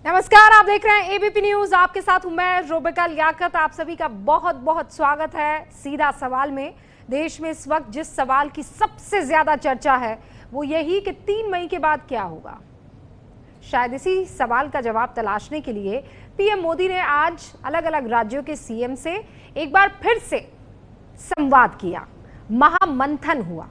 नमस्कार, आप देख रहे हैं एबीपी न्यूज। आपके साथ हूं मैं रुबिका लियाकत। आप सभी का बहुत बहुत स्वागत है सीधा सवाल में। देश में इस वक्त जिस सवाल की सबसे ज्यादा चर्चा है वो यही कि 3 मई के बाद क्या होगा। शायद इसी सवाल का जवाब तलाशने के लिए पीएम मोदी ने आज अलग अलग राज्यों के सीएम से एक बार फिर से संवाद किया, महामंथन हुआ।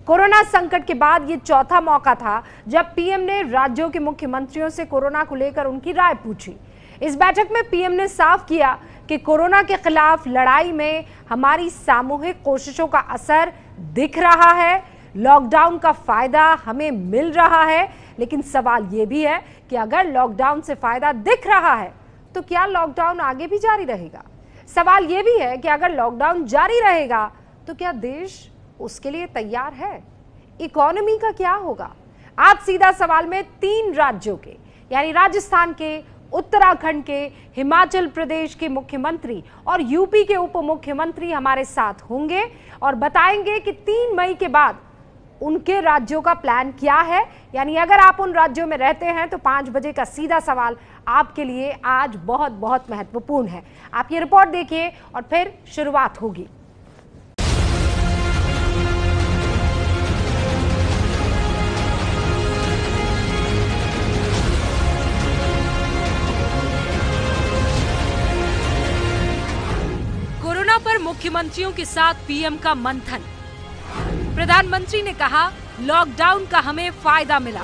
कोरोना संकट के बाद ये चौथा मौका था जब पीएम ने राज्यों के मुख्यमंत्रियों से कोरोना को लेकर उनकी राय पूछी। इस बैठक में पीएम ने साफ किया कि कोरोना के खिलाफ लड़ाई में हमारी सामूहिक कोशिशों का असर दिख रहा है, लॉकडाउन का फायदा हमें मिल रहा है। लेकिन सवाल ये भी है कि अगर लॉकडाउन से फायदा दिख रहा है तो क्या लॉकडाउन आगे भी जारी रहेगा। सवाल ये भी है कि अगर लॉकडाउन जारी रहेगा तो क्या देश उसके लिए तैयार है। इकोनॉमी का क्या होगा। आज सीधा सवाल में 3 राज्यों के यानी राजस्थान के, उत्तराखंड के, हिमाचल प्रदेश के मुख्यमंत्री और यूपी के उप मुख्यमंत्री हमारे साथ होंगे और बताएंगे कि 3 मई के बाद उनके राज्यों का प्लान क्या है। यानी अगर आप उन राज्यों में रहते हैं तो 5 बजे का सीधा सवाल आपके लिए आज बहुत बहुत महत्वपूर्ण है। आप ये रिपोर्ट देखिए और फिर शुरुआत होगी। कोरोना पर मुख्यमंत्रियों के साथ पीएम का मंथन। प्रधानमंत्री ने कहा लॉकडाउन का हमें फायदा मिला।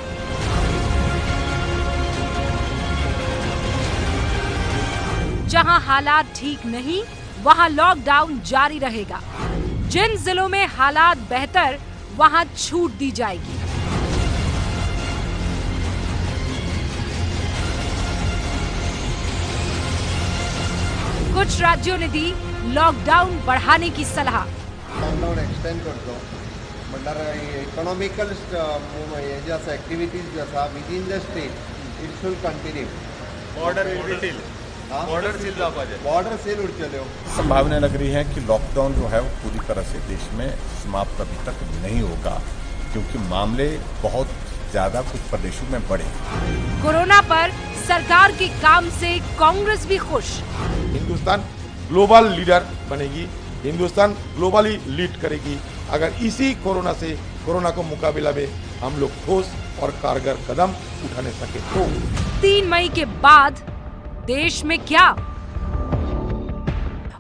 जहां हालात ठीक नहीं वहां लॉकडाउन जारी रहेगा। जिन जिलों में हालात बेहतर वहां छूट दी जाएगी। कुछ राज्यों ने दी लॉकडाउन बढ़ाने की सलाह। लॉकडाउन एक्सटेंड करतो म्हणल्यार इकॉनॉमिकल हेजे आसा एक्टिविटीज जो आसा within the state it should continue. Border seal उरचल्यो। संभावना लग रही है कि लॉकडाउन जो है वो पूरी तरह से देश में समाप्त अभी तक नहीं होगा क्योंकि मामले बहुत ज्यादा कुछ प्रदेशों में बढ़े। कोरोना पर सरकार के काम से कांग्रेस भी खुश। हिंदुस्तान ग्लोबल लीडर बनेगी, हिंदुस्तान ग्लोबली लीड करेगी अगर इसी कोरोना को मुकाबला में हम लोग ठोस और कारगर कदम उठाने सके तो। 3 मई के बाद देश में क्या।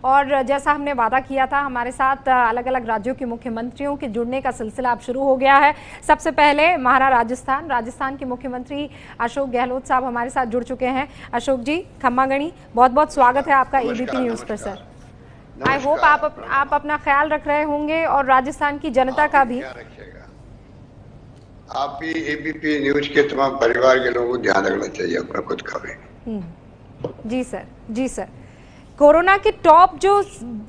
और जैसा हमने वादा किया था, हमारे साथ अलग अलग राज्यों के मुख्यमंत्रियों के जुड़ने का सिलसिला अब शुरू हो गया है। सबसे पहले राजस्थान के मुख्यमंत्री अशोक गहलोत साहब हमारे साथ जुड़ चुके हैं। अशोक जी, खम्मा गणी, बहुत बहुत स्वागत है आपका एबीपी न्यूज पर सर। आई होप आप अपना ख्याल रख रहे होंगे और राजस्थान की जनता का भी। आप भी एबीपी न्यूज के तमाम परिवार के लोगों को ध्यान रखना चाहिए अपना खुद का भी। जी सर। कोरोना के टॉप जो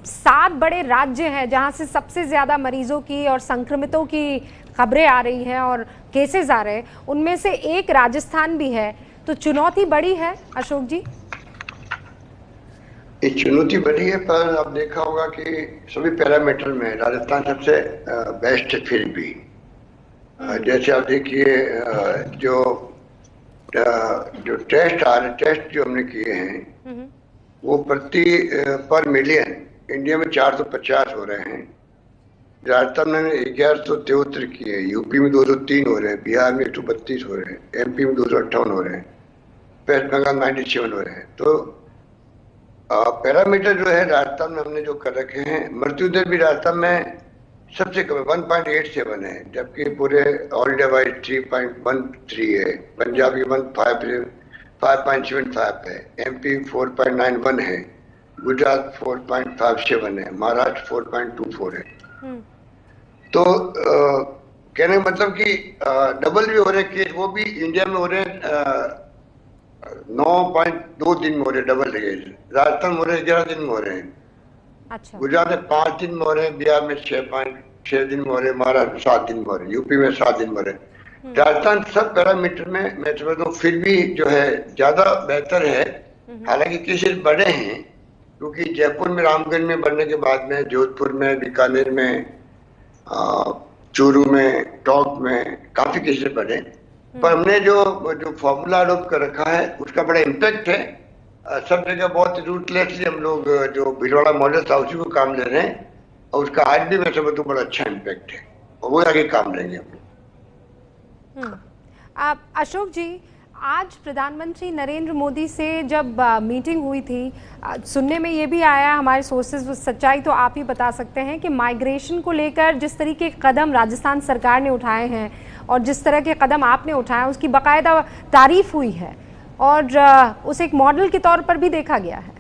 7 बड़े राज्य हैं जहां से सबसे ज्यादा मरीजों की और संक्रमितों की खबरें आ रही हैं और केसेस आ रहे हैं, उनमें से एक राजस्थान भी है। तो चुनौती बड़ी है अशोक जी। ये चुनौती बड़ी है, पर अब देखा होगा कि सभी पैरामीटर में राजस्थान सबसे बेस्ट है। फिर भी जैसे आप देखिए जो टेस्ट जो हमने किए हैं वो पर मिलियन इंडिया में 450 हो रहे हैं। राजस्थान में 1173 किए, यूपी में 203 हो रहे हैं, बिहार में 132 हो रहे हैं, एमपी में 258 हो रहे हैं, वेस्ट बंगाल 97 हो रहे हैं। तो पैरामीटर जो है राजस्थान में हमने जो कर रखे हैं, मृत्यु दर भी राजस्थान में सबसे कम 1.87 है, जबकि पूरे ऑल इंडिया वाइज 3.13 है। पंजाब की 5.75 है, एमपी 4.91 है, गुजरात 4.57 है, महाराष्ट्र 4.24 है। तो कहने का मतलब कि डबल भी हो रहे केस, वो भी इंडिया में हो रहे 9.2 दिन में हो रहे डबल केस। राजस्थान में हो रहे 11 दिन में हो रहे हैं। अच्छा। गुजरात में 5 दिन में हो रहे हैं, बिहार में 6 दिन में हो रहे हैं, महाराष्ट्र में 7 दिन में हो रहे हैं, यूपी में 7 दिन में हो रहे हैं। राजस्थान सब पैरामीटर में मैं समझता हूँ फिर भी जो है ज्यादा बेहतर है। हालांकि केसेस बढ़े हैं क्योंकि जयपुर में, रामगढ़ में बढ़ने के बाद में जोधपुर में, बीकानेर में, चूरू में, टोंक में काफी केसेस बढ़े। पर हमने जो फॉर्मूला अडोप्ट कर रखा है उसका बड़ा इम्पैक्ट है। सब जगह बहुत रूटलेसली हम लोग जो भीलवाड़ा मॉडल था उसी को काम ले रहे हैं, और उसका आज भी मैं समझता हूँ बड़ा अच्छा इम्पैक्ट है, और वो आगे काम लेंगे हम लोग। अशोक जी, आज प्रधानमंत्री नरेंद्र मोदी से जब मीटिंग हुई थी, सुनने में ये भी आया, हमारे सोर्सेज, सच्चाई तो आप ही बता सकते हैं, कि माइग्रेशन को लेकर जिस तरीके के कदम राजस्थान सरकार ने उठाए हैं और जिस तरह के कदम आपने उठाए उसकी बाकायदा तारीफ हुई है और उसे एक मॉडल के तौर पर भी देखा गया है।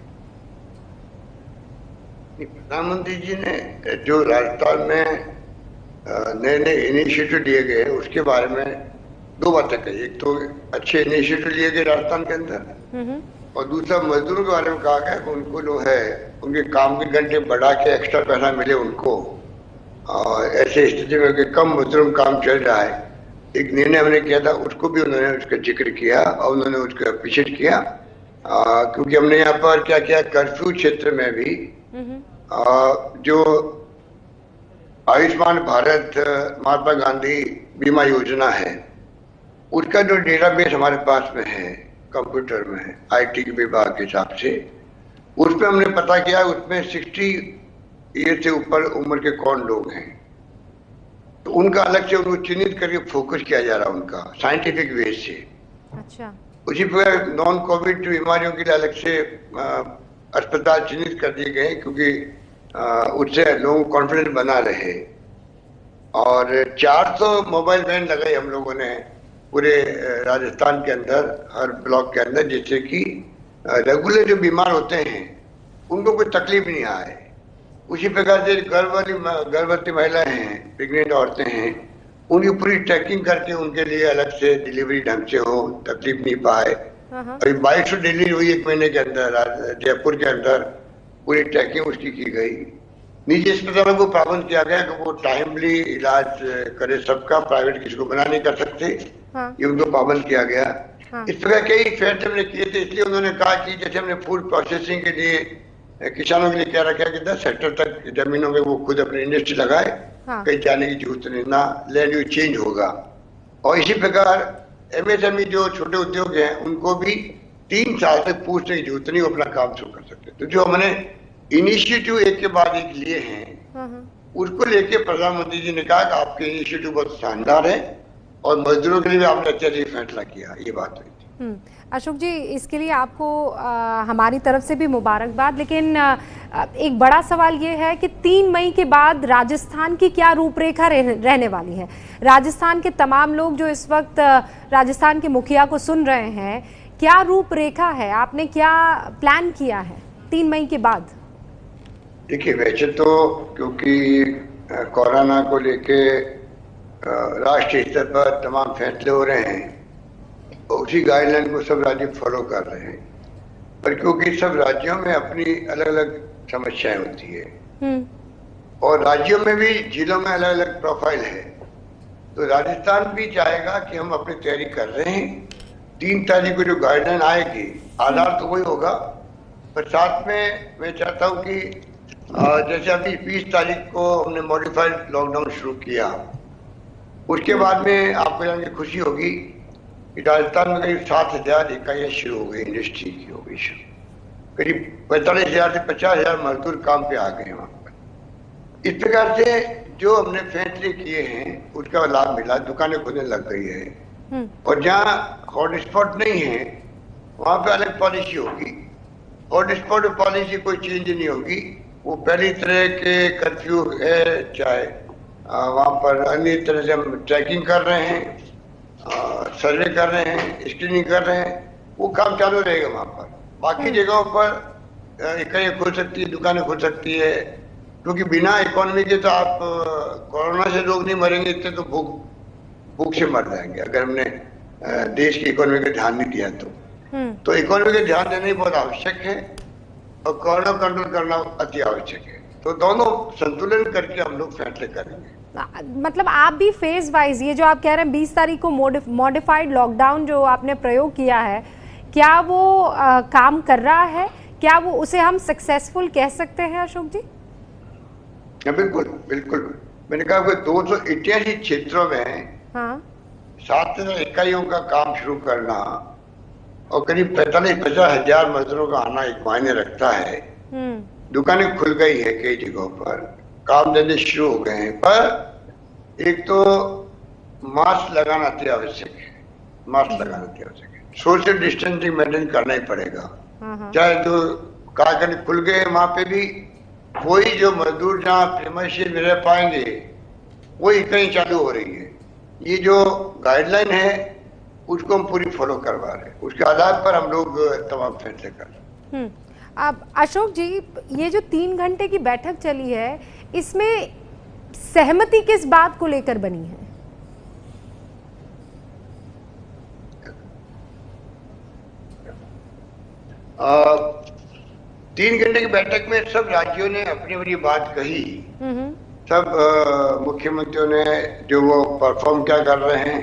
प्रधानमंत्री जी ने जो राजस्थान में नए नए इनिशिएटिव लिए गए उसके बारे में दो बातें कही। एक तो अच्छे इनिशिएटिव लिए गए राजस्थान के अंदर, और दूसरा मजदूरों के बारे में कहा गया कि उनको जो है उनके काम के घंटे बढ़ा के एक्स्ट्रा पैसा मिले उनको, और ऐसे स्थिति में कि कम मजदूरों का काम चल रहा है, एक निर्णय हमने किया था, उसको भी उन्होंने उसका जिक्र किया और उन्होंने उसको अप्रिशिएट किया। क्योंकि हमने यहाँ पर क्या किया, कर्फ्यू क्षेत्र में भी जो आयुष्मान भारत महात्मा गांधी बीमा योजना है उसका जो डेटाबेस हमारे पास में है, कंप्यूटर में है, आईटी के विभाग के हिसाब से, उसमें हमने पता किया उसमें 60 ईयर से ऊपर उम्र के कौन लोग हैं, तो उनका अलग से उनको चिन्हित करके फोकस किया जा रहा है उनका साइंटिफिक वे से। अच्छा। उसी प्रकार नॉन कोविड बीमारियों के लिए अलग से अस्पताल चिन्हित कर दिए गए, क्योंकि उससे लोगों को कॉन्फिडेंस बना रहे। और 400 मोबाइल वैन लगाई हम लोगों ने पूरे राजस्थान के अंदर, हर ब्लॉक के अंदर, जिससे कि रेगुलर जो बीमार होते हैं उनको कोई तकलीफ नहीं आए। उसी प्रकार से गर्भवती महिलाएं हैं, प्रेग्नेंट औरतें हैं, उनकी पूरी ट्रैकिंग करके उनके लिए अलग से डिलीवरी ढंग से हो, तकलीफ नहीं पाए। अभी 2200 डिलीवरी हुई 1 महीने के अंदर जयपुर के अंदर, पूरी ट्रैकिंग उसकी की गई। निजी अस्पतालों को पाबंद किया गया कि वो टाइमली इलाज करे सबका, प्राइवेट किसी को मना नहीं कर सकते, ये उनको पाबंद किया गया। इस प्रकार कई फैसले हमने किए थे। इसलिए उन्होंने कहा कि जैसे हमने फूड प्रोसेसिंग के लिए किसानों के लिए क्या रखा कि 10 हेक्टेयर तक जमीनों में वो खुद अपनी इंडस्ट्री लगाए, कहीं जाने की जरूरत नहीं, ना लैंड यूज चेंज होगा। और इसी प्रकार एमएसएमई जो छोटे उद्योग हैं उनको भी 3 साल तक पूछने की जरूरत नहीं, वो अपना काम शुरू कर सकते। तो जो हमने इनिशिएटिव एक के बाद एक लिए हैं उसको लेके प्रधानमंत्री जी ने कहा कि आपके इनिशिएटिव बहुत शानदार है और मजदूरों के लिए भी आपने अच्छा फैसला किया, ये बात हुई थी। अशोक जी, इसके लिए आपको हमारी तरफ से भी मुबारकबाद। लेकिन एक बड़ा सवाल ये है कि 3 मई के बाद राजस्थान की क्या रूपरेखा रहने वाली है। राजस्थान के तमाम लोग जो इस वक्त राजस्थान के मुखिया को सुन रहे हैं, क्या रूपरेखा है, आपने क्या प्लान किया है 3 मई के बाद? देखिए, वैसे तो क्योंकि कोरोना को लेके राष्ट्रीय स्तर पर तमाम फैसले हो रहे हैं, उसी गाइडलाइन को सब राज्य फॉलो कर रहे हैं, पर क्योंकि सब राज्यों में अपनी अलग अलग समस्याएं होती है और राज्यों में भी, जिलों में अलग अलग प्रोफाइल है, तो राजस्थान भी चाहेगा कि हम अपनी तैयारी कर रहे हैं। 3 तारीख को जो गाइडलाइन आएगी, आधार तो वही होगा, पर साथ में मैं चाहता हूँ कि जैसे अभी 20 तारीख को हमने मॉडिफाइड लॉकडाउन शुरू किया, उसके बाद में आपको जान के खुशी होगी कि राजस्थान में करीब 7,000 इकाइयाँ शुरू हो गई, इंडस्ट्री की हो गई शुरू। करीब 45,000 से 50,000 मजदूर काम पे आ गए वहाँ पर। इस प्रकार से जो हमने फैसले किए हैं उसका लाभ मिला, दुकानें खुलने लग गई है। और जहाँ हॉटस्पॉट नहीं है वहाँ पे अलग पॉलिसी होगी। हॉटस्पॉट पॉलिसी कोई चेंज नहीं होगी, वो पहली तरह के कर्फ्यू है, चाहे वहाँ पर अन्य तरह से हम ट्रैकिंग कर रहे हैं, सर्वे कर रहे हैं, स्क्रीनिंग कर रहे हैं, वो काम चालू रहेगा वहाँ पर। बाकी जगहों पर इकाइयाँ खुल सकती है, दुकानें खुल सकती है, क्योंकि बिना इकोनॉमी के तो आप कोरोना से लोग नहीं मरेंगे, इतने तो भूख से मर जाएंगे अगर हमने देश की इकोनॉमी का ध्यान नहीं दिया तो इकोनॉमी का ध्यान देना ही बहुत आवश्यक है और कोरोना कंट्रोल करना अति आवश्यक है। तो दोनों संतुलन करके हम लोग फैसले करेंगे। मतलब आप भी फेज वाइज, ये जो आप कह रहे हैं 20 तारीख को मॉडिफाइड लॉकडाउन जो आपने प्रयोग किया है, क्या वो काम कर रहा है? क्या वो उसे हम सक्सेसफुल कह सकते हैं अशोक जी? बिल्कुल बिल्कुल। मैंने कहा 288 क्षेत्रों में 7,000 इकाइयों का काम शुरू करना और करीब 45-50 हजार मजदूरों का आना एक मायने रखता है। दुकानें खुल गई है कई जगहों पर, काम धंधे शुरू हो गए हैं, पर एक तो मास्क लगाना अति आवश्यक है, मास्क लगाना अति आवश्यक है, सोशल डिस्टेंसिंग मेंटेन करना ही पड़ेगा। चाहे जो कारखाने खुल गए वहां पे भी कोई जो मजदूर जहाँ प्रीमाइसेस में रह पाएंगे वो इकाई चालू हो रही है। ये जो गाइडलाइन है उसको हम पूरी फॉलो करवा रहे हैं, उसके आधार पर हम लोग तमाम फैसले कर रहे हैं। अब अशोक जी, ये जो 3 घंटे की बैठक चली है, इसमें सहमति किस बात को लेकर बनी है? आ, 3 घंटे की बैठक में सब राज्यों ने अपनी अपनी बात कही। सब मुख्यमंत्रियों ने जो वो परफॉर्म क्या कर रहे हैं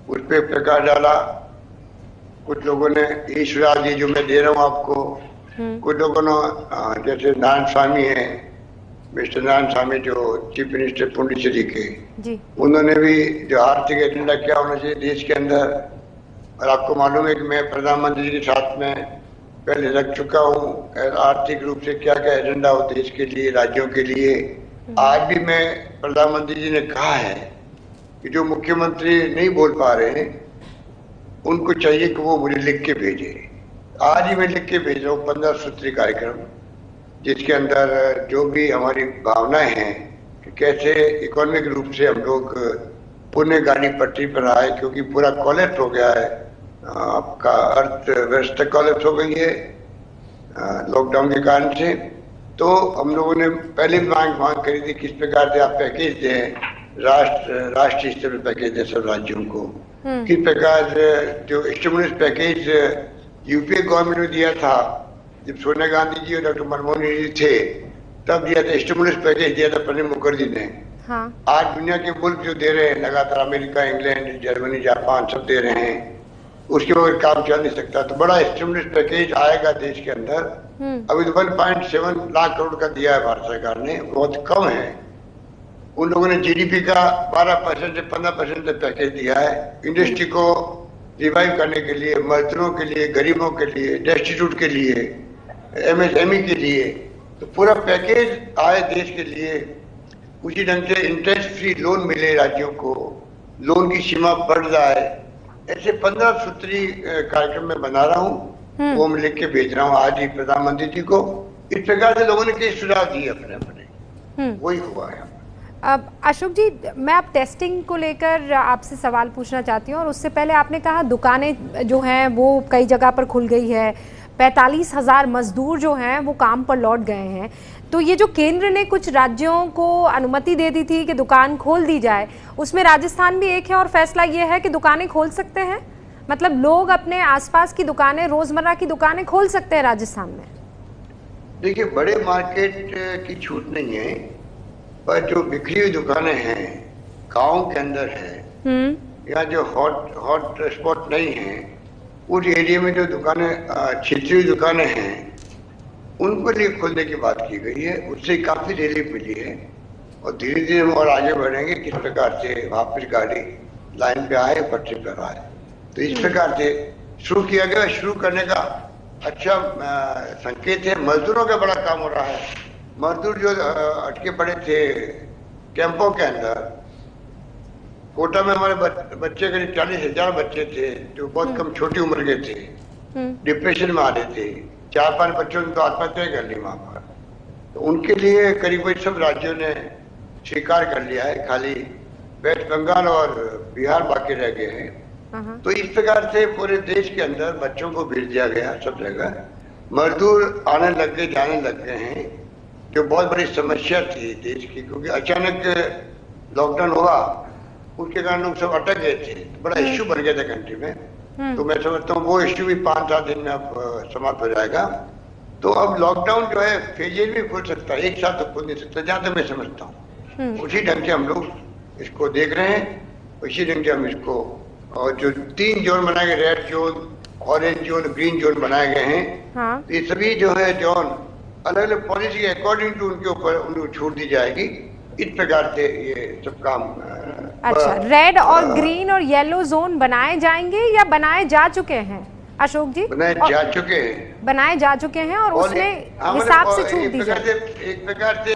उस पर प्रकाश डाला। कुछ लोगों ने ईश्वर जी जो मैं दे रहा हूँ आपको, कुछ लोगों ने जैसे नारायण स्वामी है, मिस्टर नारायण स्वामी जो चीफ मिनिस्टर पुडुचेरी के, उन्होंने भी जो आर्थिक एजेंडा क्या होना चाहिए देश के अंदर। और आपको मालूम है कि मैं प्रधानमंत्री जी के साथ में पहले लग चुका हूँ, आर्थिक रूप से क्या क्या एजेंडा हो देश के लिए, राज्यों के लिए। आज भी मैं प्रधानमंत्री जी ने कहा है कि जो मुख्यमंत्री नहीं बोल पा रहे हैं उनको चाहिए कि वो मुझे लिख के भेजे। आज ही मैं लिख के भेज रहा हूँ 15 सूत्री कार्यक्रम, जिसके अंदर जो भी हमारी भावनाएं हैं कि कैसे इकोनॉमिक रूप से हम लोग पुनः गाड़ी पटरी पर आए, क्योंकि पूरा कोलैप्स हो गया है, आपका अर्थव्यवस्था कोलैप्स हो गई है लॉकडाउन के कारण से। तो हम लोगों ने पहले भी मांग करी थी किस प्रकार से आप पैकेज दें, राष्ट्रीय स्तर पर पैकेज दें सब राज्यों को। किस प्रकार जो स्टिमुलस पैकेज यूपीए गवर्नमेंट ने दिया था, जब सोनिया गांधी जी और डॉक्टर मनमोहन जी थे तब दिया था, स्टिमुलस पैकेज दिया था प्रणब मुखर्जी ने। आज दुनिया के मुल्क जो दे रहे हैं लगातार, अमेरिका, इंग्लैंड, जर्मनी, जापान सब दे रहे हैं, उसके बगैर काम चल नहीं सकता। तो बड़ा स्टिमुलस पैकेज आएगा देश के अंदर। अभी तो 1.7 लाख करोड़ का दिया है भारत सरकार ने, बहुत कम है। उन लोगों ने जीडीपी का 12% से 15% तक पैकेज दिया है इंडस्ट्री को रिवाइव करने के लिए, मजदूरों के लिए, गरीबों के लिए, डेस्टिट्यूट के लिए, एमएसएमई के लिए। तो पूरा पैकेज आए देश के लिए। उसी ढंग से इंटरेस्ट फ्री लोन मिले राज्यों को, लोन की सीमा बढ़ जाए। ऐसे 15 सूत्री कार्यक्रम में बना रहा हूँ, वो मैं लिख के भेज रहा हूँ आज ही प्रधानमंत्री जी को। इस प्रकार से लोगों ने कई सुझाव दिए अपने अपने, वही हुआ है। अब अशोक जी, मैं अब टेस्टिंग को लेकर आपसे सवाल पूछना चाहती हूँ, और उससे पहले आपने कहा दुकानें जो हैं वो कई जगह पर खुल गई है, 45,000 मजदूर जो हैं वो काम पर लौट गए हैं। तो ये जो केंद्र ने कुछ राज्यों को अनुमति दे दी थी कि दुकान खोल दी जाए, उसमें राजस्थान भी एक है, और फैसला ये है कि दुकानें खोल सकते हैं, मतलब लोग अपने आसपास की दुकानें, रोजमर्रा की दुकानें खोल सकते हैं राजस्थान में। देखिए, बड़े मार्केट की छूट नहीं है, पर जो बिखरी हुई दुकानें हैं गाँव के अंदर है या जो हॉट स्पॉट नहीं है, उस एरिया में जो दुकानें छितरी हुई दुकानें हैं उनको लिए खोलने की बात की गई है। उससे काफी रिलीफ मिली है और धीरे धीरे हम और आगे बढ़ेंगे किस प्रकार से वापस गाड़ी लाइन पे आए, पटरी पर आए। तो इस प्रकार से शुरू किया गया। शुरू करने का अच्छा संकेत है। मजदूरों का बड़ा काम हो रहा है। मजदूर जो अटके पड़े थे कैंपों के अंदर, कोटा में हमारे बच्चे करीब 40,000 बच्चे थे जो बहुत कम छोटी उम्र के थे, डिप्रेशन में आ रहे थे। 4-5 बच्चों ने तो आत्महत्या कर ली वहां पर। तो उनके लिए करीब सब राज्यों ने स्वीकार कर लिया है, खाली वेस्ट बंगाल और बिहार बाकी रह गए हैं। तो इस प्रकार से पूरे देश के अंदर बच्चों को भेज दिया गया सब जगह। मजदूर आने लग गए, जाने लग गए हैं, जो बहुत बड़ी समस्या थी देश की, क्योंकि अचानक लॉकडाउन हुआ, उसके कारण लोग सब अटक गए थे। बड़ा इश्यू बन गया था कंट्री में। तो मैं समझता हूँ वो इश्यू भी 5-7 दिन में अब समाप्त हो जाएगा। तो अब लॉकडाउन जो है फेजेज भी खुल सकता है, एक साथ तो खुल नहीं सकता, जहाँ तक मैं समझता हूँ। उसी ढंग से हम लोग इसको देख रहे हैं, उसी ढंग से हम इसको, और जो 3 जोन बनाए गए, red zone, orange zone, green zone बनाए गए हैं, तो ये सभी जो है जोन अलग अलग पॉलिसी के अकॉर्डिंग टू उनके ऊपर उनको छूट दी जाएगी। इस प्रकार से ये सब काम अच्छा, रेड और ग्रीन और येलो जोन बनाए जाएंगे या बनाए जा चुके हैं अशोक जी? बनाए जा चुके हैं और उसमें हिसाब से छूट दी जाए। एक प्रकार से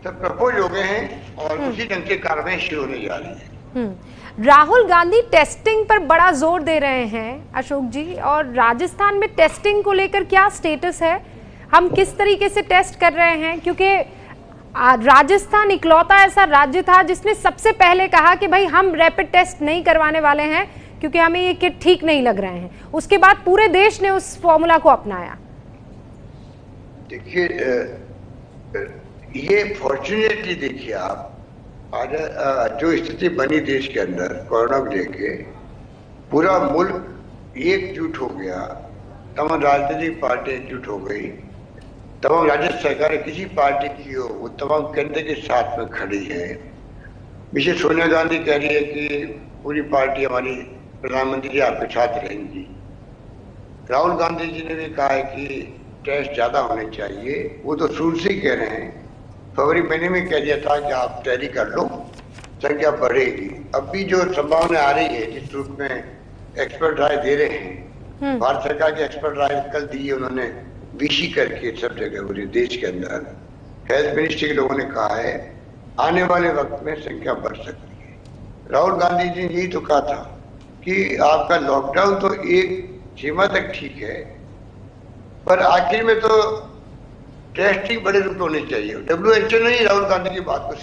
सब प्रपोज हो गए हैं और उसी ढंग से कार्रवाई शुरू होने जा रही है। राहुल गांधी टेस्टिंग पर बड़ा जोर दे रहे हैं अशोक जी, और राजस्थान में टेस्टिंग को लेकर क्या स्टेटस है? हम किस तरीके से टेस्ट कर रहे हैं? क्योंकि राजस्थान इकलौता ऐसा राज्य था जिसने सबसे पहले कहा कि भाई हम रैपिड टेस्ट नहीं करवाने वाले हैं क्योंकि हमें ये किट ठीक नहीं लग रहे हैं। उसके बाद पूरे देश ने उस फॉर्मूला को अपनाया। देखिए, ये फॉर्चुनेटली देखिए आप आज जो स्थिति बनी देश के अंदर कोरोना को लेके, पूरा मुल्क एकजुट हो गया, तमाम राजनीतिक पार्टी एकजुट हो गई, तमाम राज्य सरकारें किसी पार्टी की हो वो तमाम केंद्र के साथ में खड़ी है। विशेष सोनिया गांधी कह रही है कि पूरी पार्टी हमारी प्रधानमंत्री जी आपके साथ रहेंगी। राहुल गांधी जी ने भी कहा है कि टेस्ट ज्यादा होने चाहिए। वो तो शुरू से ही कह रहे हैं, फरवरी महीने में कह दिया था कि आप तैयारी कर लो, संख्या बढ़ेगी। अब भी जो संभावना आ रही है, जिस रूप में एक्सपर्ट राय दे रहे हैं, भारत सरकार की एक्सपर्ट राय कल दी है उन्होंने, वीसी करके सब जगह पूरे देश के अंदर हेल्थ मिनिस्ट्री के लोगों ने कहा है आने वाले वक्त में संख्या बढ़ सकती है। राहुल गांधी जी ने यही तो कहा था कि आपका लॉकडाउन तो एक सीमा तक ठीक है, पर आखिर में तो टेस्टिंग बड़े रूप होनी चाहिए। WHO ने ही राहुल गांधी की बात को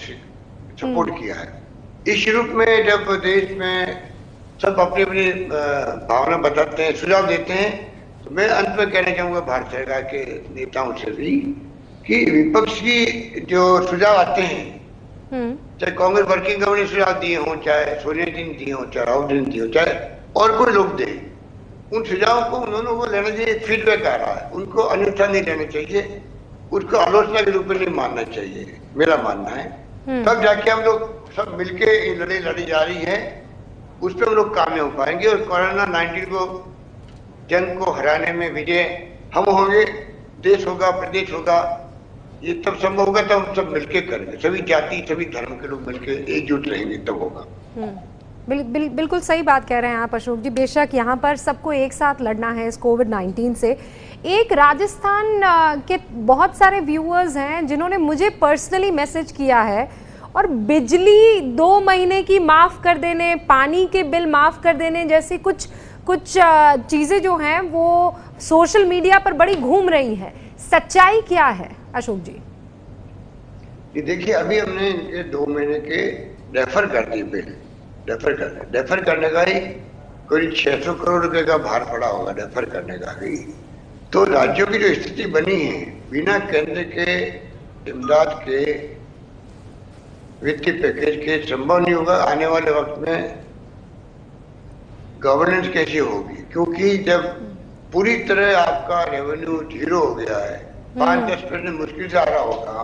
सपोर्ट किया है। इस रूप में जब देश में सब अपनी अपनी भावना बताते हैं, सुझाव देते हैं, तो मैं अंत में कहना चाहूंगा भारत सरकार के नेताओं से भी कि विपक्ष की जो सुझाव आते हैं, चाहे कांग्रेस वर्किंग कमेटी सुझाव दिए हों, चाहे सोनिया जी ने दिए हों, चाहे राहुल जी ने दिए हों, चाहे और कोई लोग दे, उन सुझावों को उन्होंने वो लेना चाहिए। फीडबैक आ रहा है, उनको अन्यथा नहीं लेना चाहिए, उसको आलोचना के रूप में नहीं मानना चाहिए, मेरा मानना है। तब जाके हम लोग सब मिलके ये लड़ाई लड़ी जा रही है, उस पर हम लोग कामयाब हो पाएंगे और कोरोना 19 को जंग को हराने में विजय हम होंगे, देश होगा, प्रदेश होगा। ये तब संभव होगा तब हम सब मिलके करेंगे, सभी जाति सभी धर्म के लोग मिलके एकजुट रहेंगे, तब होगा। बिल्कुल सही बात कह रहे हैं आप अशोक जी। बेशक यहाँ पर सबको एक साथ लड़ना है इस कोविड-19 से। एक राजस्थान के बहुत सारे व्यूअर्स हैं जिन्होंने मुझे पर्सनली मैसेज किया है, और बिजली 2 महीने की माफ कर देने, पानी के बिल माफ कर देने जैसी कुछ चीजें जो हैं वो सोशल मीडिया पर बड़ी घूम रही है। सच्चाई क्या है अशोक जी? ये देखिए, अभी हमने इनके 2 महीने के रेफर कर दिए बिल, रेफर करने का ही कोई 600 करोड़ रुपए का भार पड़ा होगा रेफर करने का ही। तो राज्यों की जो स्थिति बनी है, बिना केंद्र के इमदाद के वित्तीय पैकेज के संभव नहीं होगा। आने वाले वक्त में गवर्नेंस कैसी होगी, क्योंकि जब पूरी तरह आपका रेवेन्यू 0 हो गया है, 5-10% मुश्किल से आ रहा होगा,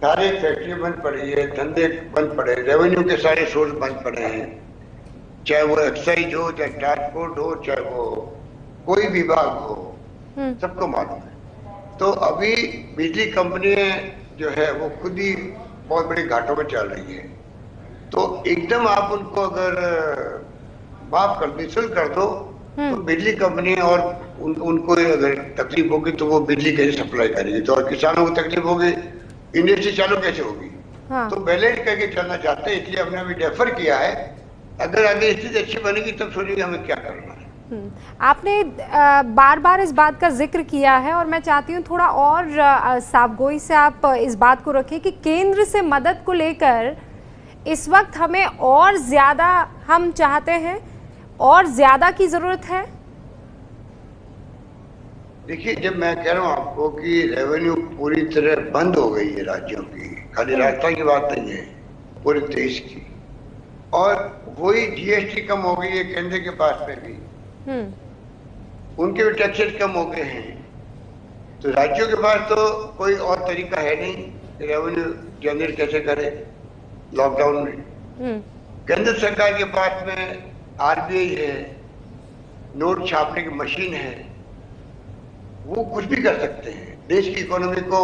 सारे फैक्ट्री बंद पड़ी है, धंधे बंद पड़े, रेवेन्यू के सारे सोर्स बंद पड़े हैं, चाहे वो एक्साइज हो, चाहे ट्रांसपोर्ट हो, चाहे वो कोई विभाग हो, सबको मालूम है। तो अभी बिजली कंपनियां जो है वो खुद ही बहुत बड़ी घाटों में चल रही है। तो एकदम आप उनको अगर माफ कर निःशुल्क कर दो तो बिजली कंपनी और उनको अगर तकलीफ होगी तो वो बिजली कैसे सप्लाई करेगी, तो और किसानों को तकलीफ होगी, इंडस्ट्री चालू कैसे होगी। तो बैलेंस करके चलना चाहते हैं, इसलिए हमने अभी डेफर किया है। अगर आगे स्थिति अच्छी बनेगी तब सोचेंगे हमें क्या करना है। आपने बार बार इस बात का जिक्र किया है और मैं चाहती हूँ थोड़ा और साफगोई से आप इस बात को रखें कि केंद्र से मदद को लेकर इस वक्त हमें और ज्यादा हम चाहते हैं और ज्यादा की जरूरत है। देखिए, जब मैं कह रहा हूँ आपको कि रेवेन्यू पूरी तरह बंद हो गई है राज्यों की, खाली राजस्थान की बात नहीं है, पूरे देश की, और वही जीएसटी कम हो गई है केंद्र के पास में भी, उनके भी टैक्सेस कम हो गए हैं, तो राज्यों के पास तो कोई और तरीका है नहीं रेवेन्यू जनरेट कैसे करे लॉकडाउन में। केंद्र सरकार के पास में आरबीआई है, नोट छापने की मशीन है, वो कुछ भी कर सकते हैं। देश की इकोनॉमी को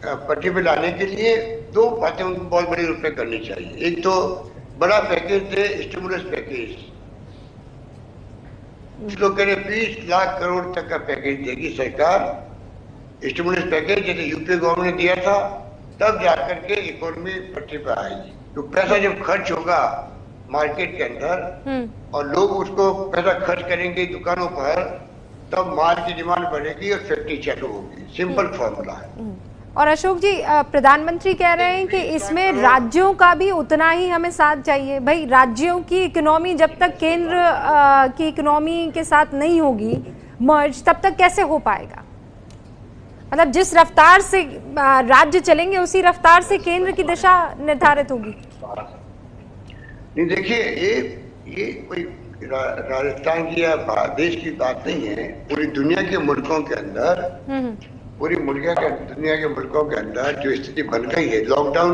पटरी पे लाने के लिए दो बातें उनको बहुत बड़ी रूप में करनी चाहिए। एक तो बड़ा पैकेज दे, स्टिमुलस पैकेज, जिसको कह रहे 20 लाख करोड़ तक का पैकेज देगी सरकार, स्टिमुलस पैकेज जैसे यूपीए गवर्नमेंट ने दिया था, तब जाकर के इकोनॉमी पटरी पर आएगी। तो पैसा जब खर्च होगा मार्केट के अंदर और लोग उसको पैसा खर्च करेंगे दुकानों पर, तब माल की डिमांड बढ़ेगी और फैक्ट्री चालू होगी। सिंपल फॉर्मूला है। और अशोक जी, प्रधानमंत्री कह रहे हैं कि इसमें राज्यों का भी उतना ही हमें साथ चाहिए। भाई, राज्यों की इकोनॉमी जब तक केंद्र की इकोनॉमी के साथ नहीं होगी मर्ज, तब तक कैसे हो पाएगा? मतलब जिस रफ्तार से राज्य चलेंगे उसी रफ्तार से केंद्र की दिशा निर्धारित होगी। नहीं, देखिए, ये कोई राजस्थान की या देश की बात नहीं है। पूरी दुनिया के मुल्कों के अंदर, पूरी दुनिया के मुल्कों के अंदर जो स्थिति बन गई है, लॉकडाउन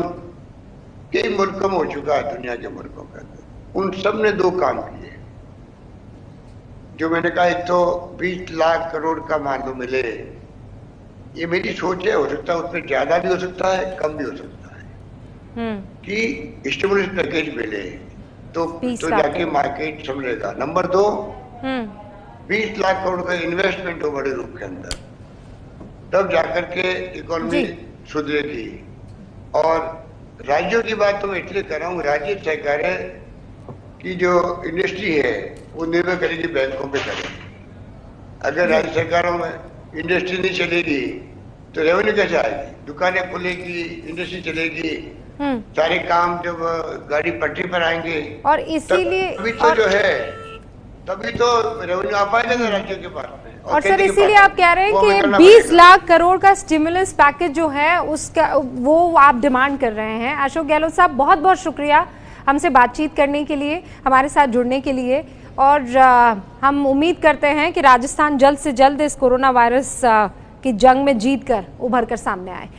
कई मुल्कों में हो चुका है दुनिया के मुल्कों के अंदर, उन सब ने दो काम किए। जो मैंने कहा, एक तो 20 लाख करोड़ का मान लो मिले, ये मेरी सोच है, हो सकता है उसमें ज्यादा भी हो सकता है, कम भी हो सकता है, कि स्टिमुलस पैकेज मिले तो जाके मार्केट समझेगा। नंबर 2, 20 लाख करोड़ का इन्वेस्टमेंट हो बड़े रूप के अंदर, तब जाकर के इकोनॉमी सुधरेगी। और राज्यों की बात तो मैं इसलिए कर रहा हूँ, राज्य सरकारें की जो इंडस्ट्री है वो निर्भर करेगी बैंकों पे करेगी। अगर राज्य सरकारों में इंडस्ट्री नहीं चलेगी तो रेवेन्यू कैसे आएगी? दुकानें खुलेगी, इंडस्ट्री चलेगी, सारे काम जब गाड़ी पटरी पर आएंगे, और इसीलिए तभी तो जो है, तभी तो रेवेन्यू आ पाएगा ना राज्यों के पास में। और सर, इसीलिए आप कह रहे हैं कि 20 लाख करोड़ का स्टिमुलस पैकेज जो है उसका वो आप डिमांड कर रहे हैं। अशोक गहलोत साहब, बहुत बहुत शुक्रिया हमसे बातचीत करने के लिए, हमारे साथ जुड़ने के लिए। और हम उम्मीद करते हैं कि राजस्थान जल्द से जल्द इस कोरोना वायरस की जंग में जीत कर उभर कर सामने आए।